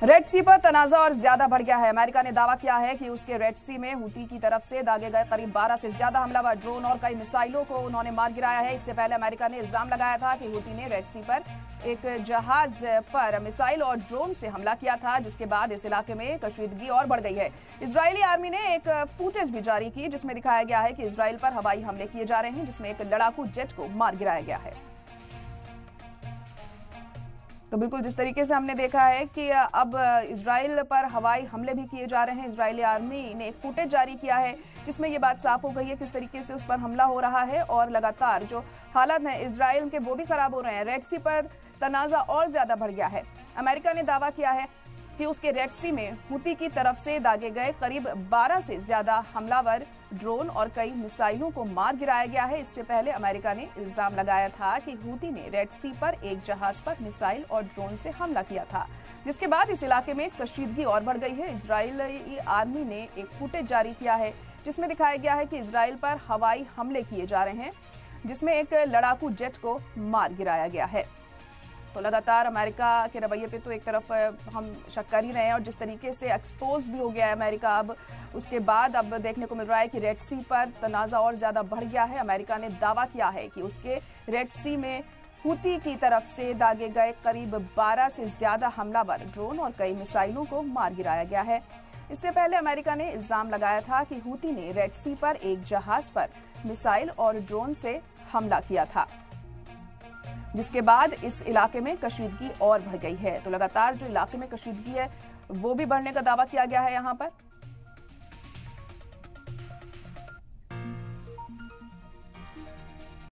Red सी पर तनाजा और ज्यादा बढ़ गया है। अमेरिका ने दावा किया है कि उसके रेड सी में हूती की तरफ से दागे गए करीब 12 से ज्यादा हमलावर ड्रोन और कई मिसाइलों को उन्होंने मार गिराया है। इससे पहले अमेरिका ने इल्जाम लगाया था कि हूती ने रेड सी पर एक जहाज पर मिसाइल और ड्रोन से हमला किया था, जिसके बाद इस इलाके में कशीदगी और बढ़ गई है। इजरायली आर्मी ने एक फुटेज भी जारी की जिसमें दिखाया गया है कि इजराइल पर हवाई हमले किए जा रहे हैं, जिसमें एक लड़ाकू जेट को मार गिराया गया है। तो बिल्कुल जिस तरीके से हमने देखा है कि अब इजराइल पर हवाई हमले भी किए जा रहे हैं। इजरायली आर्मी ने एक फुटेज जारी किया है जिसमें ये बात साफ हो गई है किस तरीके से उस पर हमला हो रहा है और लगातार जो हालात हैं इजराइल के वो भी खराब हो रहे हैं। रेड सी पर तनाजा और ज्यादा बढ़ गया है। अमेरिका ने दावा किया है कि उसके रेड सी में हूती की तरफ से दागे गए करीब 12 से ज्यादा हमलावर ड्रोन और कई मिसाइलों को मार गिराया गया है। इससे पहले अमेरिका ने इल्जाम लगाया था कि हूती ने रेड सी पर एक जहाज पर मिसाइल और ड्रोन से हमला किया था, जिसके बाद इस इलाके में कशीदगी और बढ़ गई है। इजरायली आर्मी ने एक फुटेज जारी किया है जिसमें दिखाया गया है कि इजराइल पर हवाई हमले किए जा रहे हैं, जिसमें एक लड़ाकू जेट को मार गिराया गया है। तो लगातार अमेरिका के रवैये पे तो एक तरफ हम शक कर ही रहे हैं और जिस तरीके से एक्सपोज भी हो गया है अमेरिका, अब उसके बाद अब देखने को मिल रहा है कि रेड सी पर तनाजा और ज्यादा बढ़ गया है। अमेरिका ने दावा किया है कि उसके रेड सी में हूती की तरफ से दागे गए करीब 12 से ज्यादा हमलावर ड्रोन और कई मिसाइलों को मार गिराया गया है। इससे पहले अमेरिका ने इल्जाम लगाया था कि हूती ने रेड सी पर एक जहाज पर मिसाइल और ड्रोन से हमला किया था, जिसके बाद इस इलाके में कशीदगी और बढ़ गई है। तो लगातार जो इलाके में कशीदगी है वो भी बढ़ने का दावा किया गया है यहाँ पर।